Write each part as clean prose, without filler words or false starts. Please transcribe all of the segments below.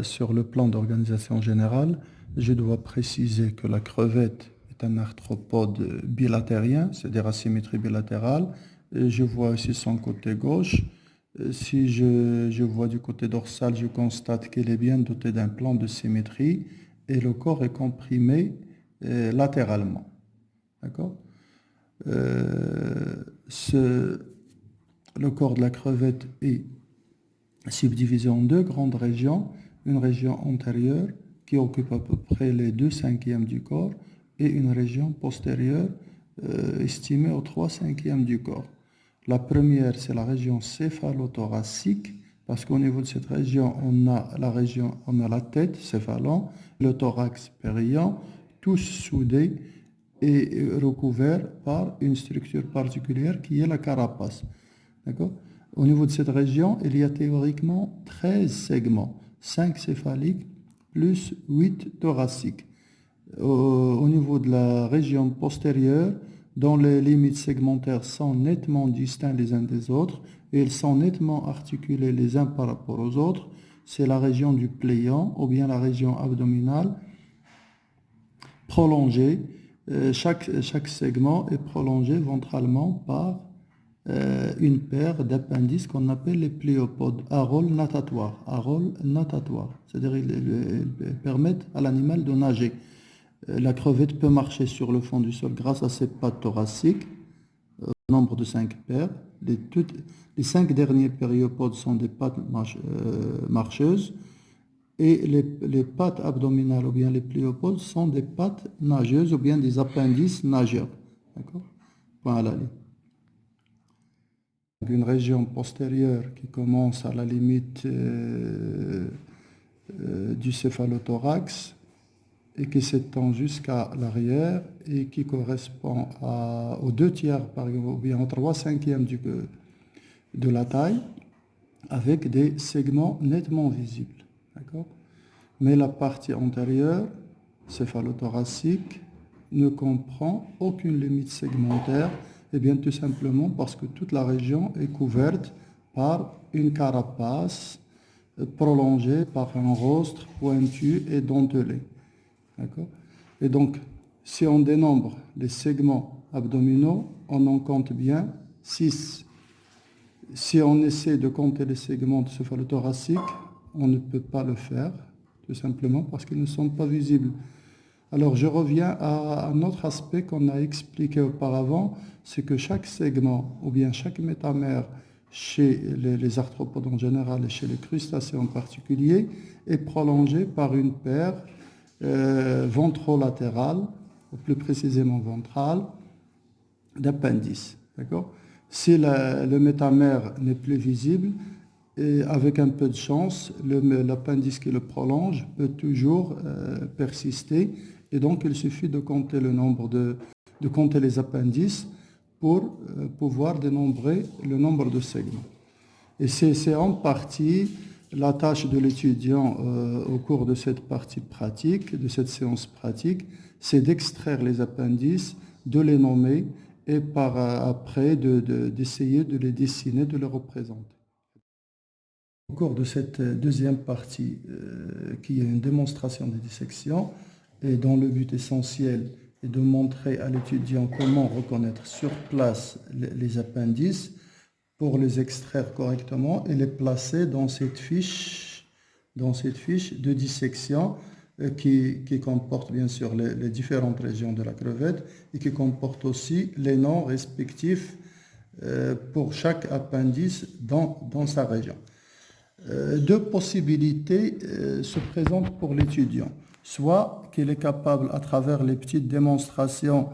sur le plan d'organisation générale, je dois préciser que la crevette est un arthropode bilatérien, c'est-à-dire à symétrie bilatérale. Et je vois aussi son côté gauche. Si je vois du côté dorsal, je constate qu'elle est bien dotée d'un plan de symétrie et le corps est comprimé latéralement. D'accord? Euh, ce- le corps de la crevette est subdivisé en deux grandes régions, une région antérieure qui occupe à peu près les 2/5 du corps et une région postérieure estimée aux 3/5 du corps. La première, c'est la région céphalothoracique, parce qu'au niveau de cette région, on a la tête, céphalon, le thorax, périon, tous soudés et recouverts par une structure particulière qui est la carapace. D'accord? Au niveau de cette région, il y a théoriquement 13 segments, 5 céphaliques plus 8 thoraciques. Au niveau de la région postérieure, dont les limites segmentaires sont nettement distincts les uns des autres et ils sont nettement articulés les uns par rapport aux autres, c'est la région du pléon ou bien la région abdominale prolongée. Chaque segment est prolongé ventralement par une paire d'appendices qu'on appelle les pléopodes à rôle natatoire. C'est-à-dire ils permettent à l'animal de nager. La crevette peut marcher sur le fond du sol grâce à ses pattes thoraciques, nombre de 5 paires. Les 5 derniers périopodes sont des pattes marcheuses et les pattes abdominales ou bien les pléopodes sont des pattes nageuses ou bien des appendices nageurs. D'accord? Point à la ligne. Une région postérieure qui commence à la limite du céphalothorax et qui s'étend jusqu'à l'arrière et qui correspond aux 2/3 par exemple, ou bien aux 3/5 de la taille avec des segments nettement visibles. D'accord? Mais la partie antérieure, céphalothoracique, ne comprend aucune limite segmentaire, et bien tout simplement parce que toute la région est couverte par une carapace prolongée par un rostre pointu et dentelé. D'accord? Et donc, si on dénombre les segments abdominaux, on en compte bien 6. Si on essaie de compter les segments céphalothoraciques, on ne peut pas le faire, tout simplement parce qu'ils ne sont pas visibles. Alors, je reviens à un autre aspect qu'on a expliqué auparavant, c'est que chaque segment, ou bien chaque métamère, chez les arthropodes en général et chez les crustacés en particulier, est prolongé par une paire ventrolatérale, ou plus précisément ventrale, d'appendices. D'accord? Si le métamère n'est plus visible, et avec un peu de chance, l'appendice qui le prolonge peut toujours persister. Et donc, il suffit de compter de compter les appendices pour pouvoir dénombrer le nombre de segments. Et c'est en partie la tâche de l'étudiant au cours de cette partie pratique, de cette séance pratique, c'est d'extraire les appendices, de les nommer et après d'essayer de les dessiner, de les représenter. Au cours de cette deuxième partie, qui est une démonstration des dissections, et dont le but essentiel est de montrer à l'étudiant comment reconnaître sur place les appendices pour les extraire correctement et les placer dans cette fiche de dissection qui comporte bien sûr les différentes régions de la crevette et qui comporte aussi les noms respectifs pour chaque appendice dans sa région. Deux possibilités se présentent pour l'étudiant. Soit qu'il est capable, à travers les petites démonstrations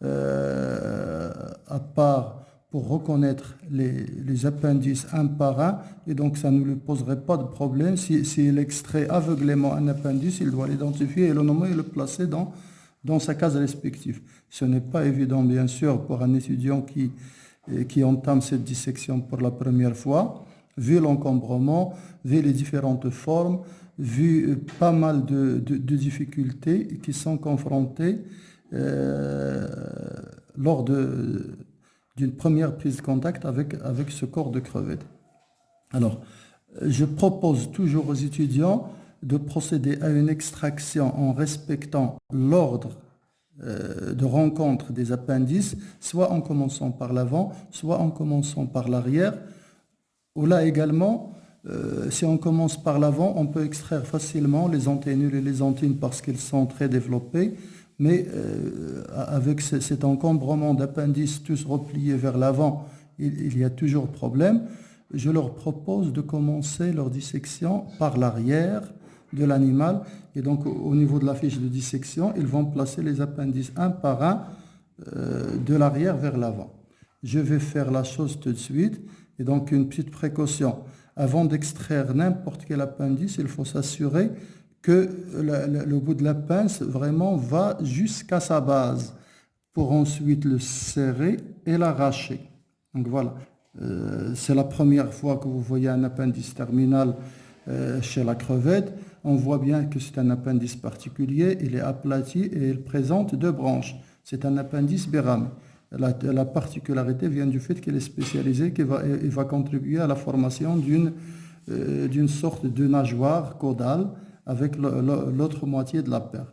à part, pour reconnaître les appendices un par un, et donc ça ne lui poserait pas de problème. S'il extrait aveuglément un appendice, il doit l'identifier et le nommer et le placer dans sa case respective. Ce n'est pas évident, bien sûr, pour un étudiant qui entame cette dissection pour la première fois, vu l'encombrement, vu les différentes formes, vu pas mal de difficultés qui sont confrontées lors d'une première prise de contact avec ce corps de crevette. Alors, je propose toujours aux étudiants de procéder à une extraction en respectant l'ordre de rencontre des appendices, soit en commençant par l'avant, soit en commençant par l'arrière. Ou là également, si on commence par l'avant, on peut extraire facilement les anténules et les antines parce qu'ils sont très développés, mais avec cet encombrement d'appendices tous repliés vers l'avant, il y a toujours problème. Je leur propose de commencer leur dissection par l'arrière de l'animal. Et donc, au niveau de la fiche de dissection, ils vont placer les appendices un par un de l'arrière vers l'avant. Je vais faire la chose tout de suite. Et donc, une petite précaution. Avant d'extraire n'importe quel appendice, il faut s'assurer que le bout de la pince vraiment va jusqu'à sa base pour ensuite le serrer et l'arracher. Donc voilà. C'est la première fois que vous voyez un appendice terminal chez la crevette. On voit bien que c'est un appendice particulier, il est aplati et il présente deux branches. C'est un appendice biramé. La particularité vient du fait qu'il est spécialisé, qu'il va contribuer à la formation d'une sorte de nageoire caudale avec l'autre moitié de la paire,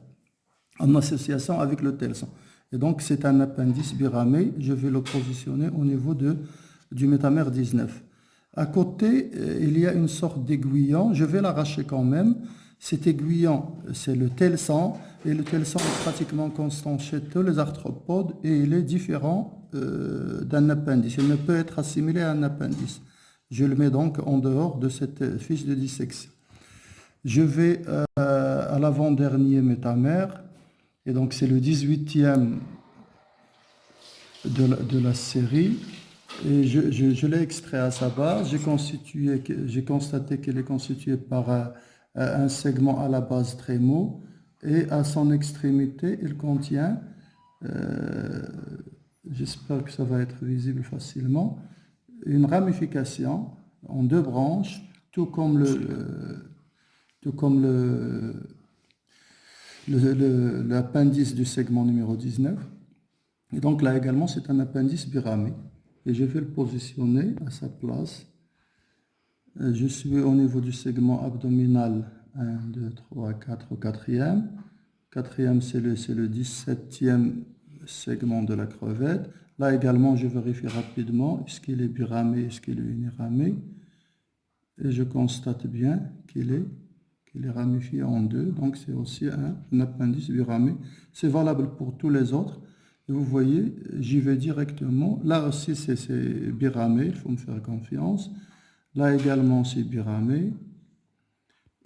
en association avec le telson. Et donc c'est un appendice biramé, je vais le positionner au niveau du métamère 19. À côté, il y a une sorte d'aiguillon, je vais l'arracher quand même. Cet aiguillon, c'est le telson, et le telson est pratiquement constant chez tous les arthropodes et il est différent d'un appendice. Il ne peut être assimilé à un appendice. Je le mets donc en dehors de cette fiche de dissection. Je vais à l'avant-dernier métamère, et donc c'est le 18e de la série. Et je l'ai extrait à sa base. J'ai constaté qu'il est constitué par un segment à la base très mou et à son extrémité, il contient, j'espère que ça va être visible facilement, une ramification en deux branches, tout comme l'appendice du segment numéro 19. Et donc là également, c'est un appendice biramé. Et je vais le positionner à sa place. Je suis au niveau du segment abdominal 1, 2, 3, 4 au quatrième. Quatrième, c'est le 17e segment de la crevette. Là également, je vérifie rapidement est-ce qu'il est biramé, est-ce qu'il est uniramé. Et je constate bien qu'il est ramifié en deux. Donc c'est aussi un appendice biramé. C'est valable pour tous les autres. Et vous voyez, j'y vais directement. Là aussi, c'est biramé, il faut me faire confiance. Là également, c'est biramé.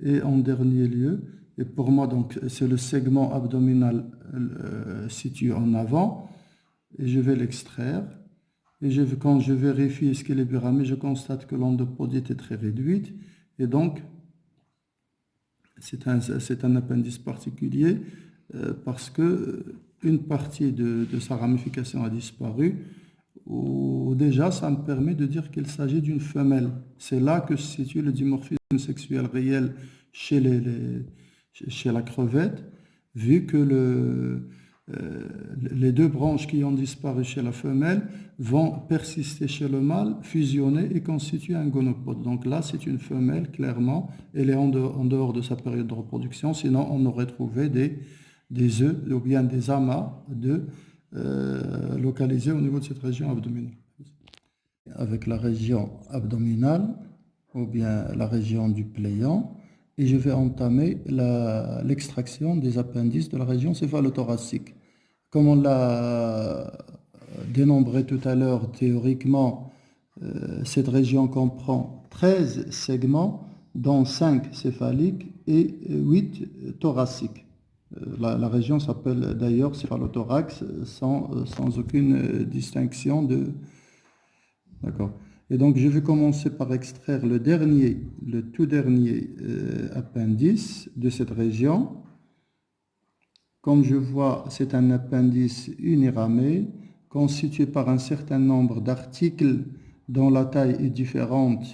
Et en dernier lieu, et pour moi, donc, c'est le segment abdominal situé en avant. Et je vais l'extraire. Et quand je vérifie est-ce qu'il est biramé, je constate que l'endopodite est très réduite. Et donc, c'est un appendice particulier parce que une partie de sa ramification a disparu, ou déjà ça me permet de dire qu'il s'agit d'une femelle. C'est là que se situe le dimorphisme sexuel réel chez la crevette, vu que les deux branches qui ont disparu chez la femelle vont persister chez le mâle, fusionner et constituer un gonopode. Donc là, c'est une femelle, clairement, elle est en dehors de sa période de reproduction, sinon on aurait trouvé des œufs ou bien des amas localisés au niveau de cette région abdominale. Avec la région abdominale ou bien la région du pléon, et je vais entamer l'extraction des appendices de la région céphalothoracique. Comme on l'a dénombré tout à l'heure, théoriquement, cette région comprend 13 segments, dont 5 céphaliques et 8 thoraciques. La région s'appelle d'ailleurs céphalothorax sans aucune distinction de... D'accord. Et donc je vais commencer par extraire le tout dernier appendice de cette région. Comme je vois, c'est un appendice uniramé constitué par un certain nombre d'articles dont la taille est différente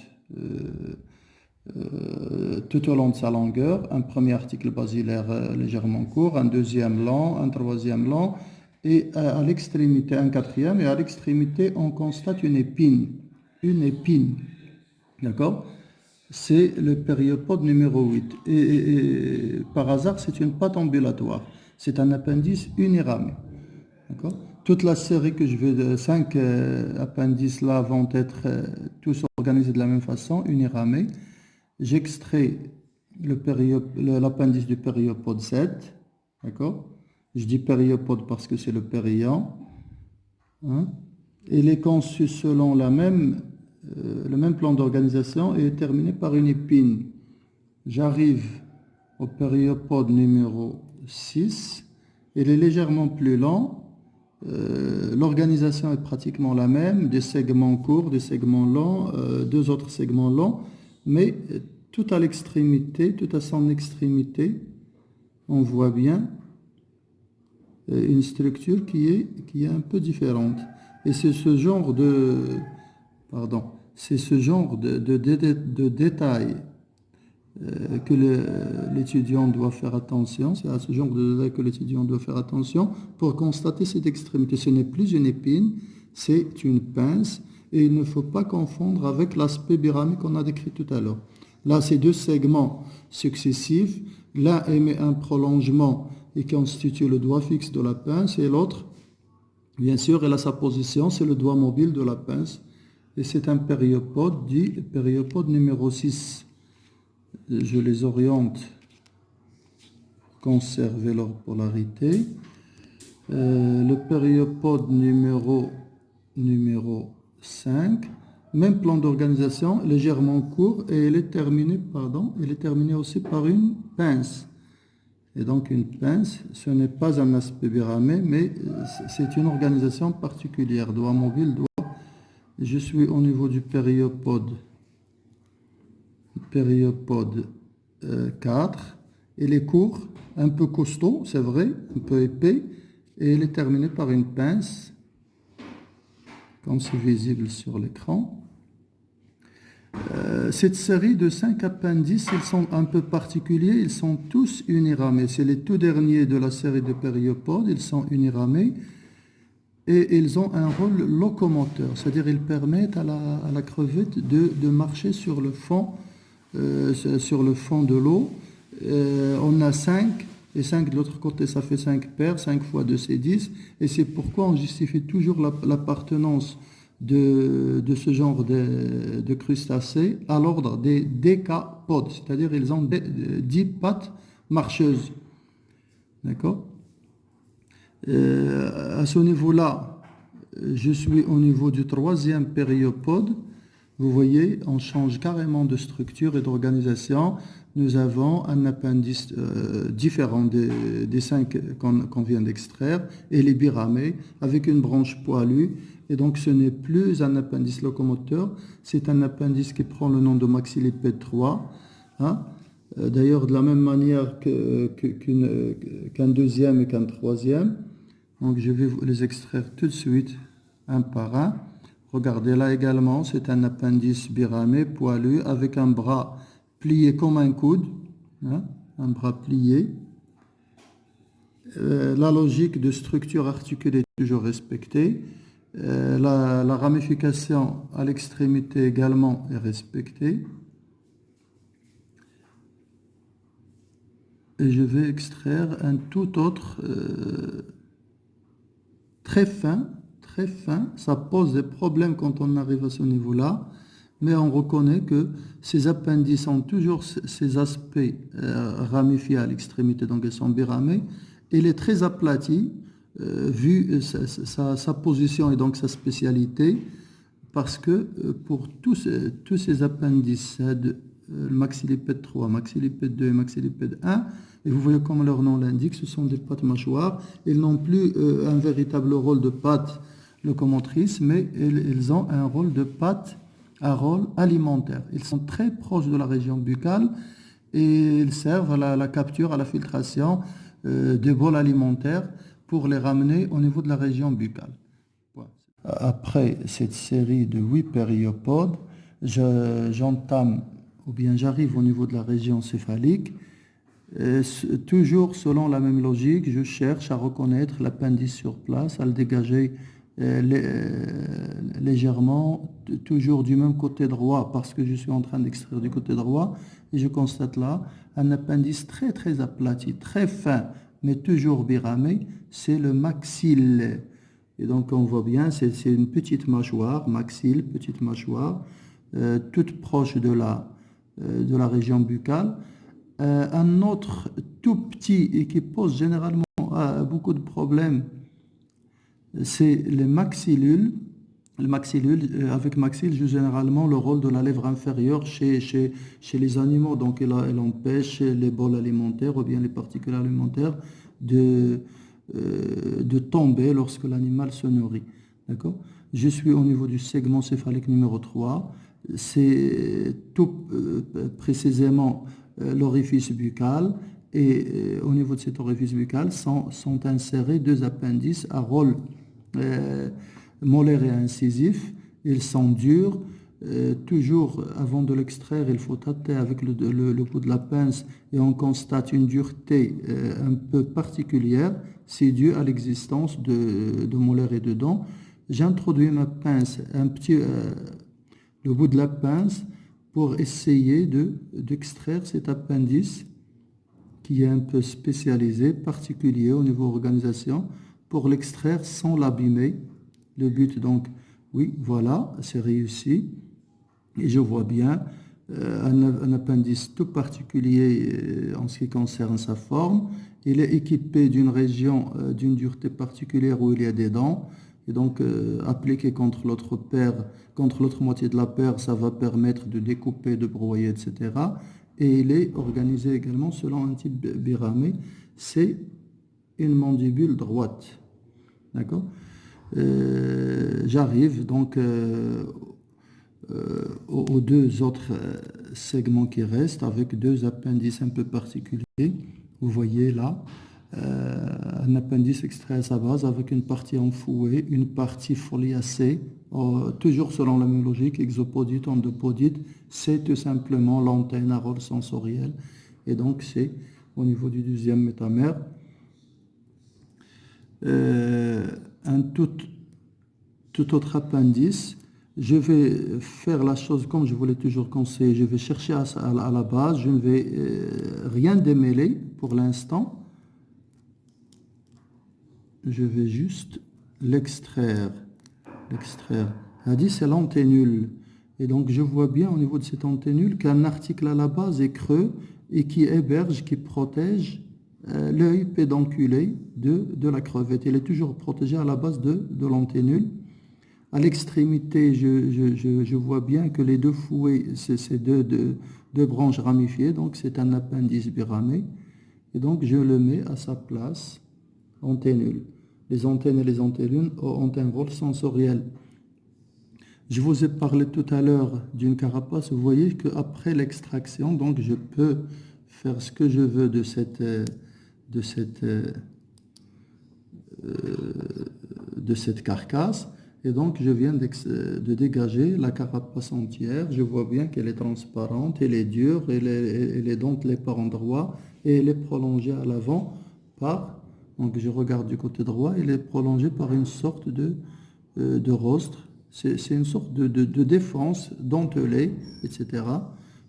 tout au long de sa longueur. Un premier article basilaire légèrement court, un deuxième long, un troisième long, et à l'extrémité un quatrième, et à l'extrémité on constate une épine. D'accord? c'est le périopode numéro 8. Et par hasard, c'est une patte ambulatoire. C'est un appendice uniramé. D'accord? Toute la série que je vais de 5 appendices là vont être tous organisés de la même façon, uniramés. J'extrais l'appendice du périopode 7. D'accord? Je dis périopode parce que c'est le périant. Hein? Il est conçu selon le même plan d'organisation et est terminé par une épine. J'arrive au périopode numéro 6. Il est légèrement plus lent. L'organisation est pratiquement la même, des segments courts, des segments longs, deux autres segments longs, mais tout à l'extrémité, tout à son extrémité, on voit bien une structure qui est un peu différente. Et c'est ce genre de détails que l'étudiant doit faire attention. C'est à ce genre de détails que l'étudiant doit faire attention pour constater cette extrémité. Ce n'est plus une épine, c'est une pince. Et il ne faut pas confondre avec l'aspect biramé qu'on a décrit tout à l'heure. Là, c'est deux segments successifs. L'un émet un prolongement et constitue le doigt fixe de la pince, et l'autre, bien sûr, elle a sa position, c'est le doigt mobile de la pince. Et c'est un périopode dit périopode numéro 6. Je les oriente pour conserver leur polarité. Le périopode numéro 5, même plan d'organisation, légèrement court, et il est terminé aussi par une pince. Et donc une pince, ce n'est pas un aspect biramé, mais c'est une organisation particulière, doigt mobile, doigt. Je suis au niveau du périopode 4. Il est court, un peu costaud, c'est vrai, un peu épais, et il est terminé par une pince, comme c'est visible sur l'écran. Cette série de 5 appendices, ils sont un peu particuliers, ils sont tous uniramés. C'est les tout derniers de la série de périopodes, ils sont uniramés et ils ont un rôle locomoteur, c'est-à-dire ils permettent à la crevette de marcher sur le fond de l'eau. On a 5 et 5 de l'autre côté, ça fait 5 paires, 5 fois 2 c'est 10, et c'est pourquoi on justifie toujours l'appartenance de ce genre de crustacés à l'ordre des décapodes, c'est-à-dire ils ont 10 pattes marcheuses. D'accord? À ce niveau-là, je suis au niveau du 3e périopode. Vous voyez, on change carrément de structure et d'organisation. Nous avons un appendice différent des 5 qu'on vient d'extraire, et les biramés, avec une branche poilue. Et donc, ce n'est plus un appendice locomoteur, c'est un appendice qui prend le nom de maxillipède 3. Hein? D'ailleurs, de la même manière qu'un deuxième et qu'un troisième. Donc, je vais vous les extraire tout de suite, un par un. Regardez là également, c'est un appendice biramé, poilu, avec un bras plié comme un coude, hein, un bras plié. La logique de structure articulée est toujours respectée. La ramification à l'extrémité également est respectée. Et je vais extraire un tout autre très fin. Ça pose des problèmes quand on arrive à ce niveau-là, mais on reconnaît que ces appendices ont toujours ces aspects ramifiés à l'extrémité, donc ils sont biramés. Il est très aplati, vu sa position et donc sa spécialité, parce que pour tous ces appendices, le maxillipède 3, maxillipède 2 et maxillipède 1, et vous voyez comme leur nom l'indique, ce sont des pattes mâchoires. Ils n'ont plus un véritable rôle de pattes locomotrices, mais ils ont un rôle de pattes à rôle alimentaire. Ils sont très proches de la région buccale et ils servent à la capture, à la filtration des bols alimentaires pour les ramener au niveau de la région buccale. Après cette série de 8 périopodes, j'entame ou bien j'arrive au niveau de la région céphalique. Toujours selon la même logique, je cherche à reconnaître l'appendice sur place, à le dégager légèrement, toujours du même côté droit parce que je suis en train d'extraire du côté droit et je constate là un appendice très très aplati, très fin, mais toujours biramé, c'est le maxille. Et donc on voit bien, c'est une petite mâchoire, maxille, petite mâchoire, toute proche de la région buccale. Un autre tout petit et qui pose généralement beaucoup de problèmes, c'est les maxillules. Le maxillule, avec maxille, joue généralement le rôle de la lèvre inférieure chez les animaux. Donc, elle empêche les bols alimentaires ou bien les particules alimentaires de tomber lorsque l'animal se nourrit. D'accord? Je suis au niveau du segment céphalique numéro 3. C'est tout précisément l'orifice buccal. Et au niveau de cet orifice buccal sont insérés deux appendices à rôle molaire et incisif. Ils sont durs. Toujours avant de l'extraire, il faut tâter avec le bout de la pince et on constate une dureté un peu particulière. C'est dû à l'existence de molaires et de dents. J'introduis ma pince, le bout de la pince pour essayer d'extraire cet appendice qui est un peu spécialisé, particulier au niveau organisation, pour l'extraire sans l'abîmer. Le but donc, oui, voilà, c'est réussi. Et je vois bien un appendice tout particulier en ce qui concerne sa forme. Il est équipé d'une région d'une dureté particulière où il y a des dents. Et donc, appliqué contre l'autre paire, contre l'autre moitié de la paire, ça va permettre de découper, de broyer, etc. Et il est organisé également selon un type biramé. C'est une mandibule droite. D'accord? J'arrive donc aux deux autres segments qui restent avec deux appendices un peu particuliers. Vous voyez là un appendice extrait à sa base avec une partie enfouée, une partie foliacée, toujours selon la même logique, exopodite, endopodite. C'est tout simplement l'antenne à rôle sensoriel. Et donc c'est au niveau du deuxième métamère. Un tout autre appendice. Je vais faire la chose comme je vous l'ai toujours conseillé. Je vais chercher à la base. Je ne vais rien démêler pour l'instant. Je vais juste l'extraire. C'est l'anténule. Et donc je vois bien au niveau de cette anténule qu'un article à la base est creux et qui héberge, qui protège l'œil pédonculé de la crevette. Il est toujours protégé à la base de l'anténule. À l'extrémité, je vois bien que les deux fouets, c'est deux branches ramifiées, donc c'est un appendice biramé. Et donc je le mets à sa place, anténule. Les antennes et les anténules ont un rôle sensoriel. Je vous ai parlé tout à l'heure d'une carapace. Vous voyez qu'après l'extraction, donc je peux faire ce que je veux de cette carcasse. Et donc, je viens de dégager la carapace entière. Je vois bien qu'elle est transparente, elle est dure, elle est dentelée par endroits et elle est prolongée à l'avant par, donc je regarde du côté droit, elle est prolongée par une sorte de rostre. C'est une sorte de défense dentelée, etc.,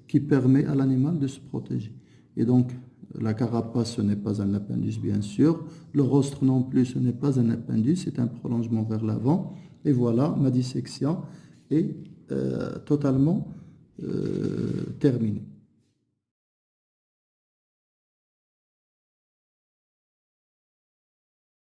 qui permet à l'animal de se protéger. Et donc, la carapace, ce n'est pas un appendice, bien sûr. Le rostre non plus, ce n'est pas un appendice, c'est un prolongement vers l'avant. Et voilà, ma dissection est totalement terminée.